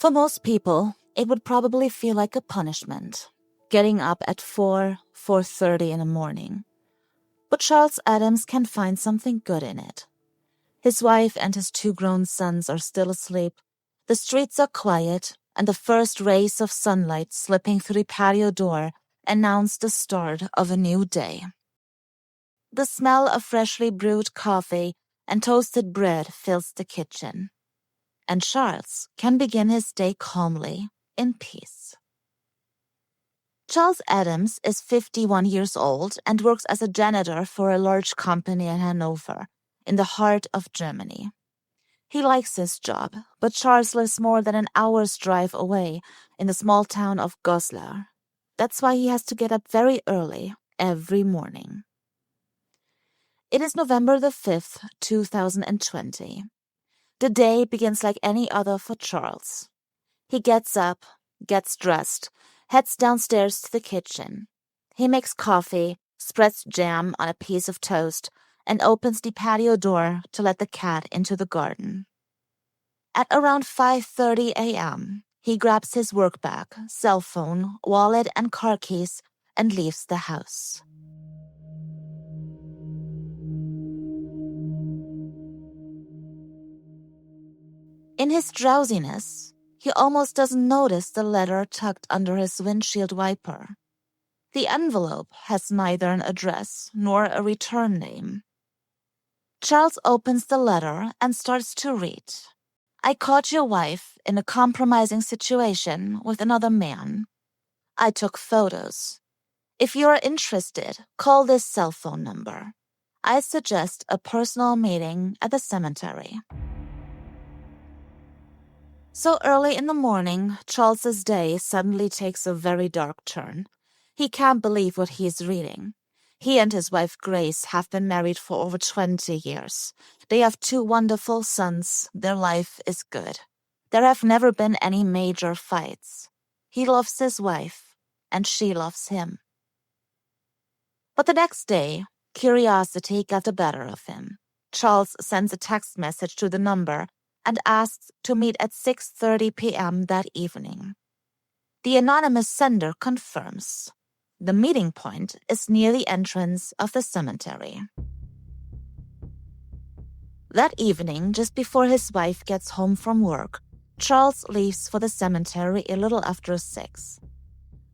For most people, it would probably feel like a punishment, getting up at 4:30 in the morning. But Charles Adams can find something good in it. His wife and his 2 grown sons are still asleep. The streets are quiet, and the first rays of sunlight slipping through the patio door announce the start of a new day. The smell of freshly brewed coffee and toasted bread fills the kitchen, and Charles can begin his day calmly, in peace. Charles Adams is 51 years old and works as a janitor for a large company in Hanover, in the heart of Germany. He likes his job, but Charles lives more than an hour's drive away in the small town of Goslar. That's why he has to get up very early every morning. It is November the 5th, 2020. The day begins like any other for Charles. He gets up, gets dressed, heads downstairs to the kitchen. He makes coffee, spreads jam on a piece of toast, and opens the patio door to let the cat into the garden. At around 5:30 a.m., he grabs his work bag, cell phone, wallet, and car keys and leaves the house. In his drowsiness, he almost doesn't notice the letter tucked under his windshield wiper. The envelope has neither an address nor a return name. Charles opens the letter and starts to read. I caught your wife in a compromising situation with another man. I took photos. If you are interested, call this cell phone number. I suggest a personal meeting at the cemetery. So early in the morning, Charles's day suddenly takes a very dark turn. He can't believe what he is reading. He and his wife Grace have been married for over 20 years. They have 2 wonderful sons. Their life is good. There have never been any major fights. He loves his wife, and she loves him. But the next day, curiosity got the better of him. Charles sends a text message to the number and asks to meet at 6:30 p.m. that evening. The anonymous sender confirms. The meeting point is near the entrance of the cemetery. That evening, just before his wife gets home from work, Charles leaves for the cemetery a little after 6.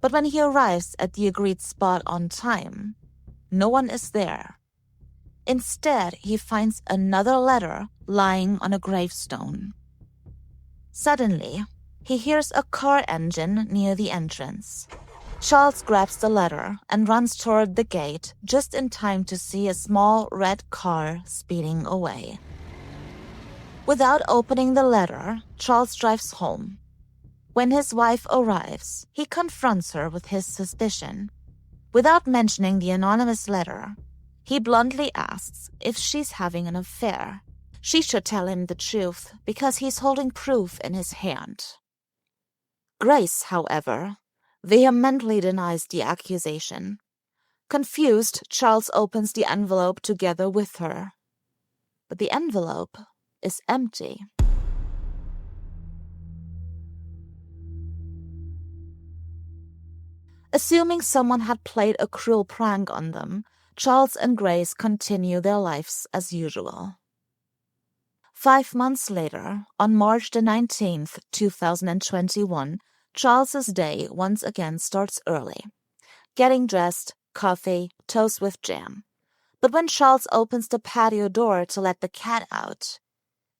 But when he arrives at the agreed spot on time, no one is there. Instead, he finds another letter lying on a gravestone. Suddenly, he hears a car engine near the entrance. Charles grabs the letter and runs toward the gate just in time to see a small red car speeding away. Without opening the letter, Charles drives home. When his wife arrives, he confronts her with his suspicion. Without mentioning the anonymous letter, he bluntly asks if she's having an affair. She should tell him the truth because he's holding proof in his hand. Grace, however, vehemently denies the accusation. Confused, Charles opens the envelope together with her. But the envelope is empty. Assuming someone had played a cruel prank on them, Charles and Grace continue their lives as usual. 5 months later, on March the 19th, 2021, Charles's day once again starts early. Getting dressed, coffee, toast with jam. But when Charles opens the patio door to let the cat out,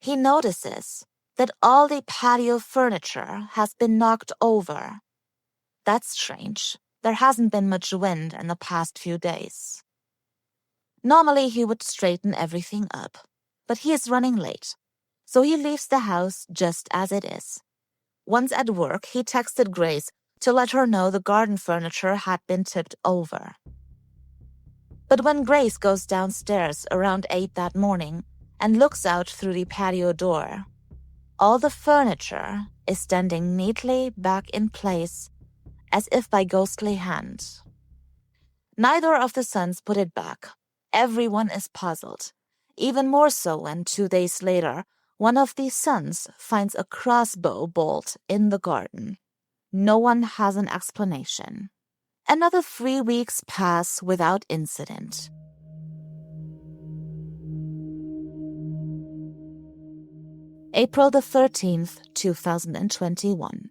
he notices that all the patio furniture has been knocked over. That's strange. There hasn't been much wind in the past few days. Normally, he would straighten everything up, but he is running late, so he leaves the house just as it is. Once at work, he texted Grace to let her know the garden furniture had been tipped over. But when Grace goes downstairs around 8 that morning and looks out through the patio door, all the furniture is standing neatly back in place, as if by ghostly hand. Neither of the sons put it back. Everyone is puzzled, even more so when 2 days later, One of the sons finds a crossbow bolt in the garden. No one has an explanation. Another 3 weeks pass without incident. April the 13th, 2021.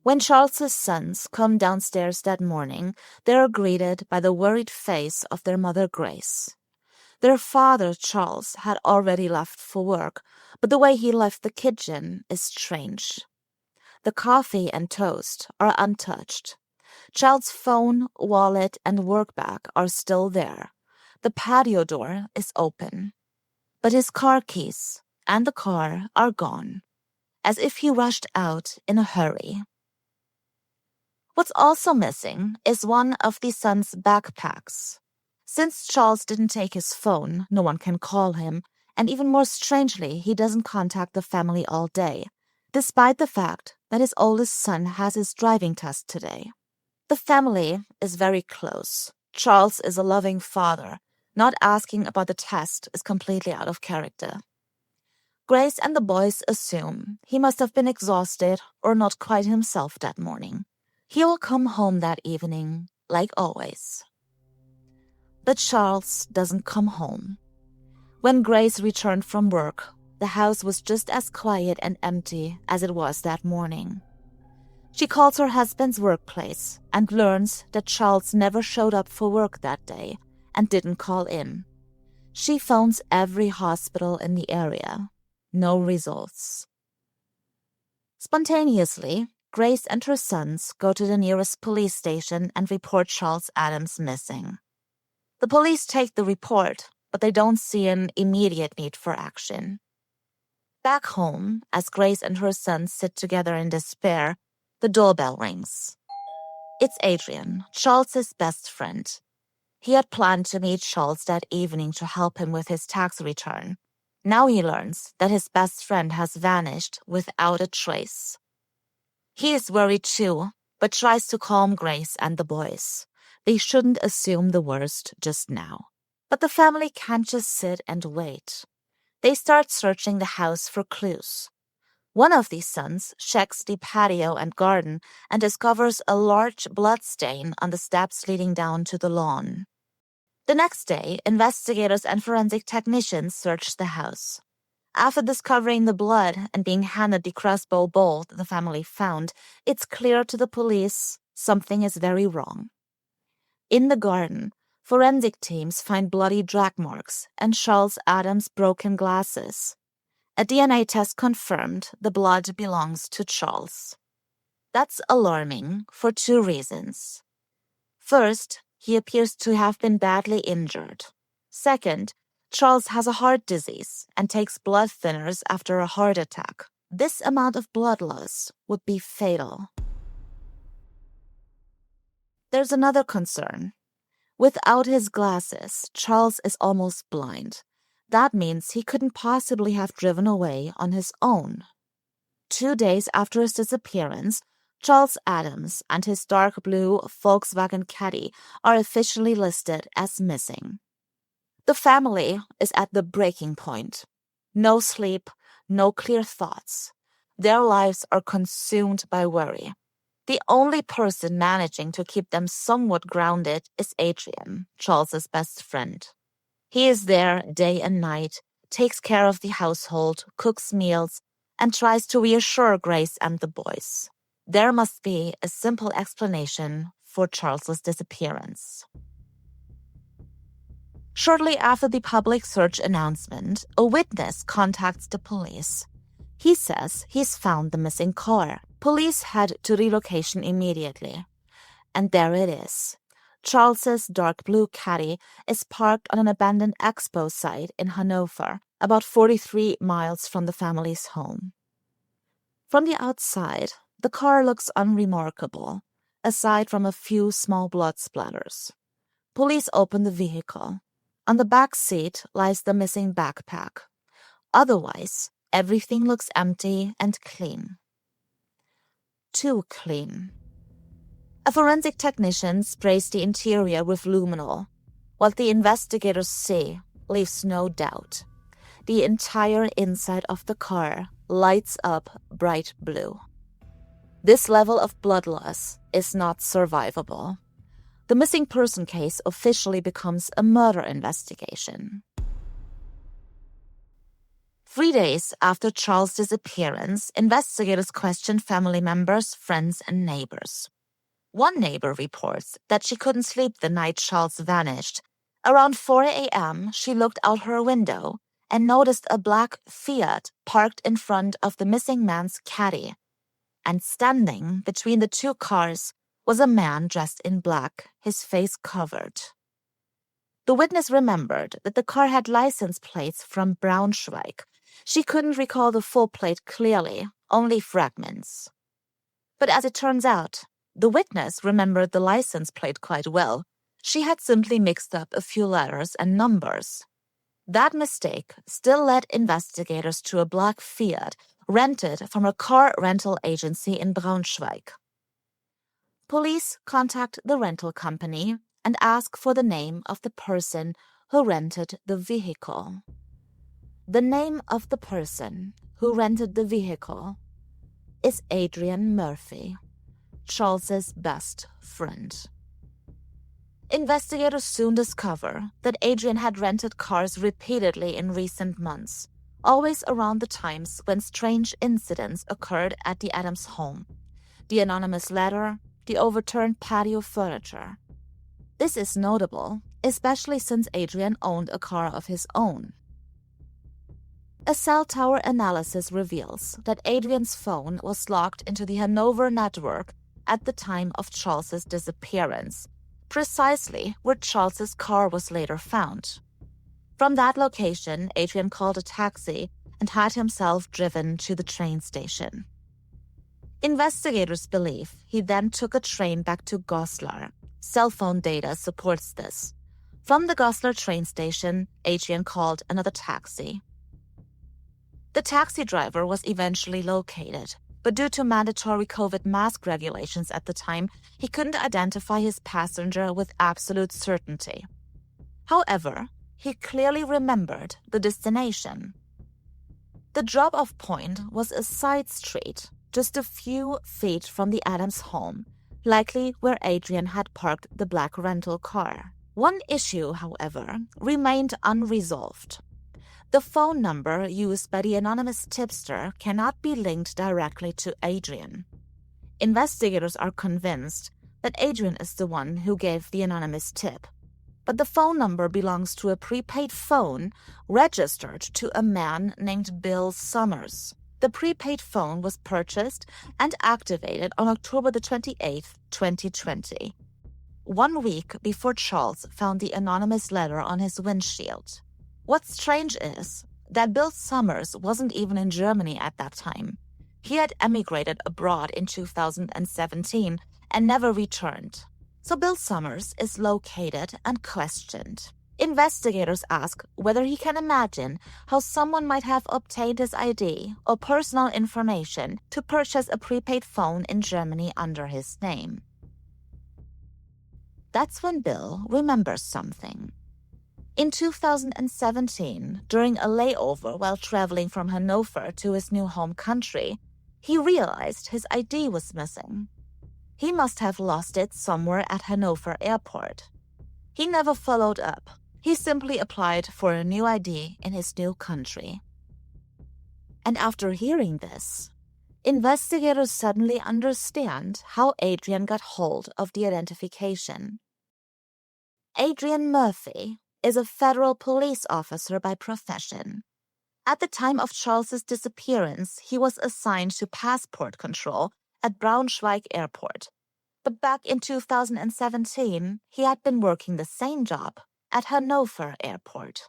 When Charles's sons come downstairs that morning, they are greeted by the worried face of their mother, Grace. Their father, Charles, had already left for work, but the way he left the kitchen is strange. The coffee and toast are untouched. Charles' phone, wallet, and work bag are still there. The patio door is open. But his car keys and the car are gone, as if he rushed out in a hurry. What's also missing is one of the son's backpacks. Since Charles didn't take his phone, no one can call him, and even more strangely, he doesn't contact the family all day, despite the fact that his oldest son has his driving test today. The family is very close. Charles is a loving father. Not asking about the test is completely out of character. Grace and the boys assume he must have been exhausted or not quite himself that morning. He will come home that evening, like always. But Charles doesn't come home. When Grace returned from work, the house was just as quiet and empty as it was that morning. She calls her husband's workplace and learns that Charles never showed up for work that day and didn't call in. She phones every hospital in the area. No results. Spontaneously, Grace and her sons go to the nearest police station and report Charles Adams missing. The police take the report, but they don't see an immediate need for action. Back home, as Grace and her sons sit together in despair, the doorbell rings. It's Adrian, Charles's best friend. He had planned to meet Charles that evening to help him with his tax return. Now he learns that his best friend has vanished without a trace. He is worried too, but tries to calm Grace and the boys. They shouldn't assume the worst just now. But the family can't just sit and wait. They start searching the house for clues. One of these sons checks the patio and garden and discovers a large blood stain on the steps leading down to the lawn. The next day, investigators and forensic technicians search the house. After discovering the blood and being handed the crossbow bolt the family found, it's clear to the police something is very wrong. In the garden, forensic teams find bloody drag marks and Charles Adams' broken glasses. A DNA test confirmed the blood belongs to Charles. That's alarming for 2 reasons. First, he appears to have been badly injured. Second, Charles has a heart disease and takes blood thinners after a heart attack. This amount of blood loss would be fatal. There's another concern. Without his glasses, Charles is almost blind. That means he couldn't possibly have driven away on his own. 2 days after his disappearance, Charles Adams and his dark blue Volkswagen Caddy are officially listed as missing. The family is at the breaking point. No sleep, no clear thoughts. Their lives are consumed by worry. The only person managing to keep them somewhat grounded is Adrian, Charles's best friend. He is there day and night, takes care of the household, cooks meals, and tries to reassure Grace and the boys. There must be a simple explanation for Charles's disappearance. Shortly after the public search announcement, a witness contacts the police. He says he's found the missing car. Police head to the location immediately. And there it is. Charles's dark blue Caddy is parked on an abandoned expo site in Hanover, about 43 miles from the family's home. From the outside, the car looks unremarkable, aside from a few small blood splatters. Police open the vehicle. On the back seat lies the missing backpack. Otherwise, everything looks empty and clean. Too clean. A forensic technician sprays the interior with luminol. What the investigators see leaves no doubt. the entire inside of the car lights up bright blue. This level of blood loss is not survivable. The missing person case officially becomes a murder investigation. 3 days after Charles' disappearance, investigators questioned family members, friends, and neighbors. One neighbor reports that she couldn't sleep the night Charles vanished. Around 4 a.m., she looked out her window and noticed a black Fiat parked in front of the missing man's caddy. And standing between the two cars was a man dressed in black, his face covered. The witness remembered that the car had license plates from Braunschweig. She couldn't recall the full plate clearly, only fragments. But as it turns out, the witness remembered the license plate quite well. She had simply mixed up a few letters and numbers. That mistake still led investigators to a black Fiat rented from a car rental agency in Braunschweig. Police contact the rental company and ask for the name of the person who rented the vehicle. The name of the person who rented the vehicle is Adrian Murphy, Charles's best friend. Investigators soon discover that Adrian had rented cars repeatedly in recent months, always around the times when strange incidents occurred at the Adams home. The anonymous letter, the overturned patio furniture. This is notable, especially since Adrian owned a car of his own. A cell tower analysis reveals that Adrian's phone was logged into the Hanover network at the time of Charles's disappearance, precisely where Charles's car was later found. From that location, Adrian called a taxi and had himself driven to the train station. Investigators believe he then took a train back to Goslar. Cell phone data supports this. From the Goslar train station, Adrian called another taxi. The taxi driver was eventually located, but due to mandatory COVID mask regulations at the time, he couldn't identify his passenger with absolute certainty. However, he clearly remembered the destination. The drop-off point was a side street, just a few feet from the Adams home, likely where Adrian had parked the black rental car. One issue, however, remained unresolved. The phone number used by the anonymous tipster cannot be linked directly to Adrian. Investigators are convinced that Adrian is the one who gave the anonymous tip, but the phone number belongs to a prepaid phone registered to a man named Bill Summers. The prepaid phone was purchased and activated on October 28, 2020, 1 week before Charles found the anonymous letter on his windshield. What's strange is that Bill Summers wasn't even in Germany at that time. He had emigrated abroad in 2017 and never returned. So Bill Summers is located and questioned. Investigators ask whether he can imagine how someone might have obtained his ID or personal information to purchase a prepaid phone in Germany under his name. That's when Bill remembers something. In 2017, during a layover while traveling from Hanover to his new home country, he realized his ID was missing. He must have lost it somewhere at Hanover Airport. He never followed up. He simply applied for a new ID in his new country. And after hearing this, investigators suddenly understand how Adrian got hold of the identification. Adrian Murphy is a federal police officer by profession. At the time of Charles's disappearance, he was assigned to passport control at Braunschweig Airport. But back in 2017, he had been working the same job at Hanover Airport.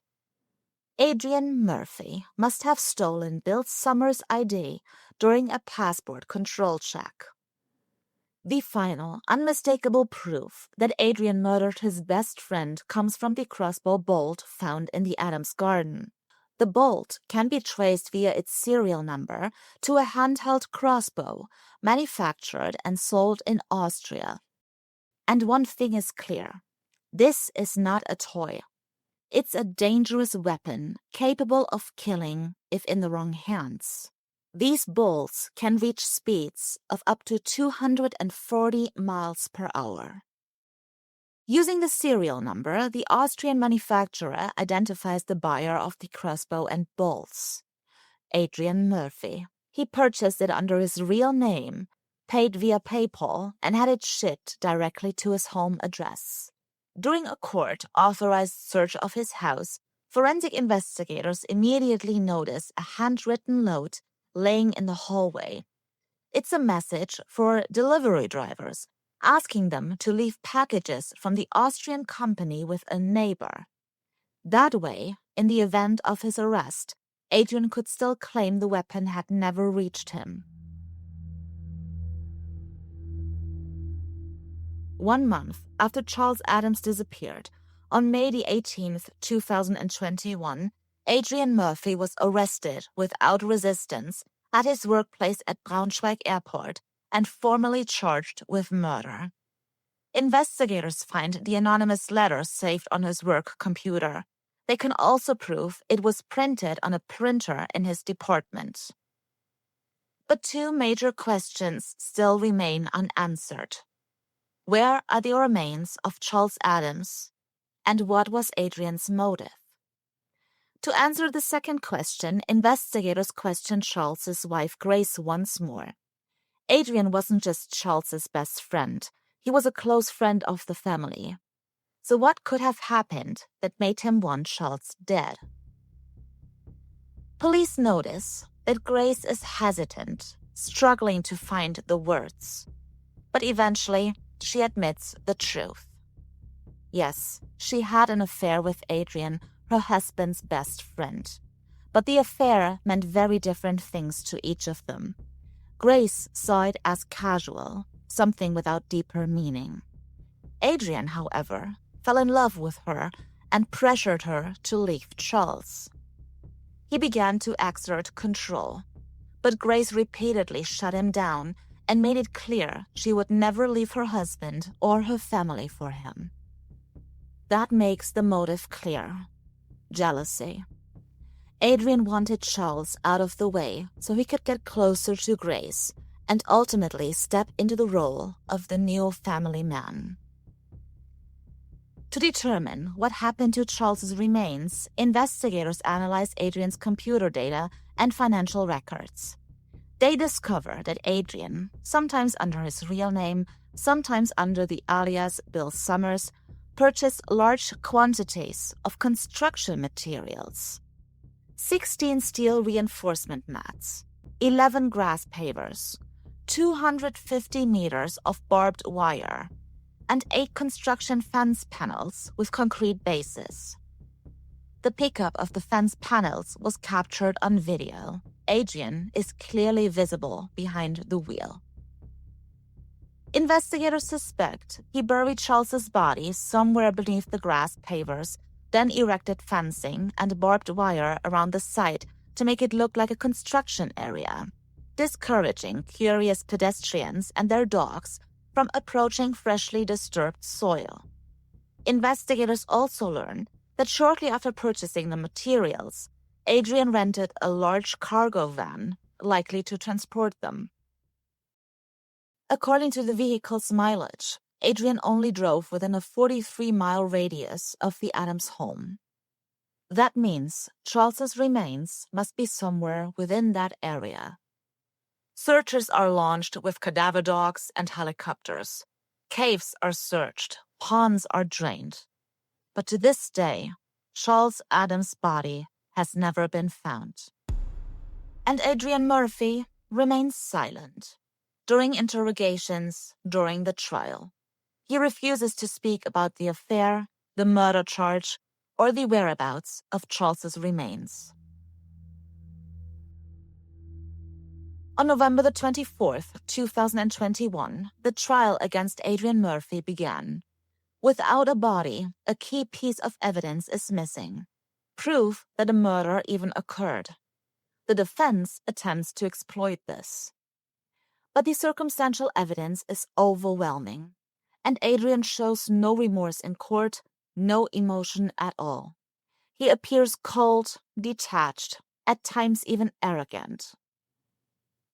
Adrian Murphy must have stolen Bill Summers' ID during a passport control check. The final, unmistakable proof that Adrian murdered his best friend comes from the crossbow bolt found in the Adams garden. The bolt can be traced via its serial number to a handheld crossbow manufactured and sold in Austria. And one thing is clear. This is not a toy. It's a dangerous weapon capable of killing if in the wrong hands. These bolts can reach speeds of up to 240 miles per hour. Using the serial number, the Austrian manufacturer identifies the buyer of the crossbow and bolts, Adrian Murphy. He purchased it under his real name, paid via PayPal, and had it shipped directly to his home address. During a court-authorized search of his house, forensic investigators immediately notice a handwritten note laying in the hallway. It's a message for delivery drivers, asking them to leave packages from the Austrian company with a neighbor. That way, in the event of his arrest, Adrian could still claim the weapon had never reached him. 1 month after Charles Adams disappeared, on May 18, 2021, Adrian Murphy was arrested without resistance at his workplace at Braunschweig Airport and formally charged with murder. Investigators find the anonymous letter saved on his work computer. They can also prove it was printed on a printer in his department. But two major questions still remain unanswered. Where are the remains of Charles Adams? And what was Adrian's motive? To answer the second question, investigators questioned Charles's wife Grace once more. Adrian wasn't just Charles's best friend. He was a close friend of the family. So what could have happened that made him want Charles dead? Police notice that Grace is hesitant, struggling to find the words. But eventually, she admits the truth. Yes, she had an affair with Adrian, her husband's best friend. But the affair meant very different things to each of them. Grace saw it as casual, something without deeper meaning. Adrian, however, fell in love with her and pressured her to leave Charles. He began to exert control, but Grace repeatedly shut him down and made it clear she would never leave her husband or her family for him. That makes the motive clear: jealousy. Adrian wanted Charles out of the way so he could get closer to Grace and ultimately step into the role of the new family man. To determine what happened to Charles's remains, investigators analyzed Adrian's computer data and financial records. They discovered that Adrian, sometimes under his real name, sometimes under the alias Bill Summers, purchased large quantities of construction materials: 16 steel reinforcement mats, 11 grass pavers, 250 meters of barbed wire, and 8 construction fence panels with concrete bases. The pickup of the fence panels was captured on video. Adrian is clearly visible behind the wheel. Investigators suspect he buried Charles's body somewhere beneath the grass pavers, then erected fencing and barbed wire around the site to make it look like a construction area, discouraging curious pedestrians and their dogs from approaching freshly disturbed soil. Investigators also learned that shortly after purchasing the materials, Adrian rented a large cargo van, likely to transport them. According to the vehicle's mileage, Adrian only drove within a 43-mile radius of the Adams home. That means Charles's remains must be somewhere within that area. Searchers are launched with cadaver dogs and helicopters. Caves are searched, ponds are drained. But to this day, Charles Adams' body has never been found. And Adrian Murphy remains silent. During interrogations, during the trial, he refuses to speak about the affair, the murder charge, or the whereabouts of Charles's remains. On November the 24th, 2021, the trial against Adrian Murphy began. Without a body, a key piece of evidence is missing: proof that a murder even occurred. The defense attempts to exploit this. But the circumstantial evidence is overwhelming, and Adrian shows no remorse in court, no emotion at all. He appears cold, detached, at times even arrogant.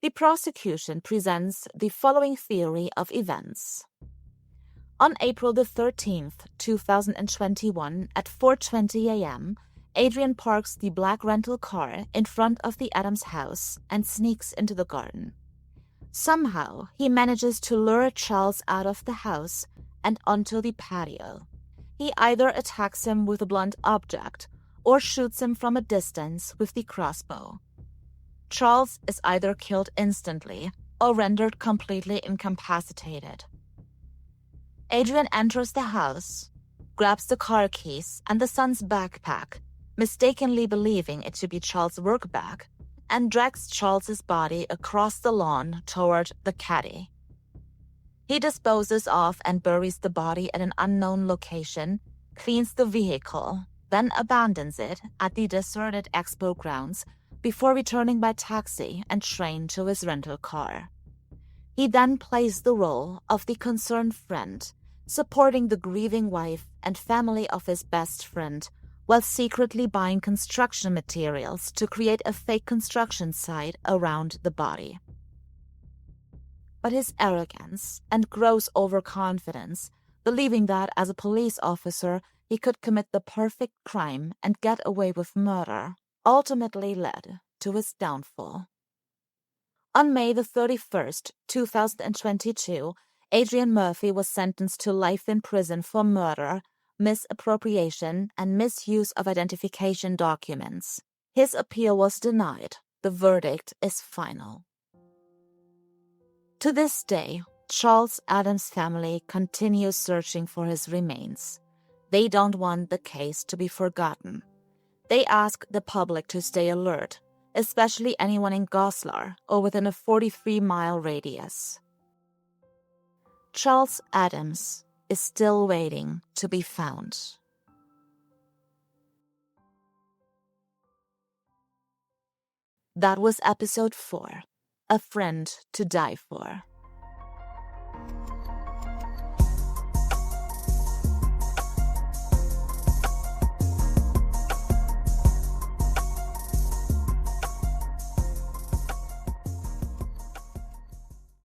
The prosecution presents the following theory of events. On April the 13th, 2021, at 4:20 a.m., Adrian parks the black rental car in front of the Adams house and sneaks into the garden. Somehow, he manages to lure Charles out of the house and onto the patio. He either attacks him with a blunt object or shoots him from a distance with the crossbow. Charles is either killed instantly or rendered completely incapacitated. Adrian enters the house, grabs the car keys and the son's backpack, mistakenly believing it to be Charles' work bag, and drags Charles's body across the lawn toward the caddy. He disposes of and buries the body at an unknown location, cleans the vehicle, then abandons it at the deserted expo grounds before returning by taxi and train to his rental car. He then plays the role of the concerned friend, supporting the grieving wife and family of his best friend, while secretly buying construction materials to create a fake construction site around the body. But his arrogance and gross overconfidence, believing that as a police officer he could commit the perfect crime and get away with murder, ultimately led to his downfall. On May the 31st, 2022, Adrian Murphy was sentenced to life in prison for murder, misappropriation, and misuse of identification documents. His appeal was denied. The verdict is final. To this day, Charles Adams' family continues searching for his remains. They don't want the case to be forgotten. They ask the public to stay alert, especially anyone in Goslar or within a 43-mile radius. Charles Adams is still waiting to be found. That was episode 4, A Friend to Die For.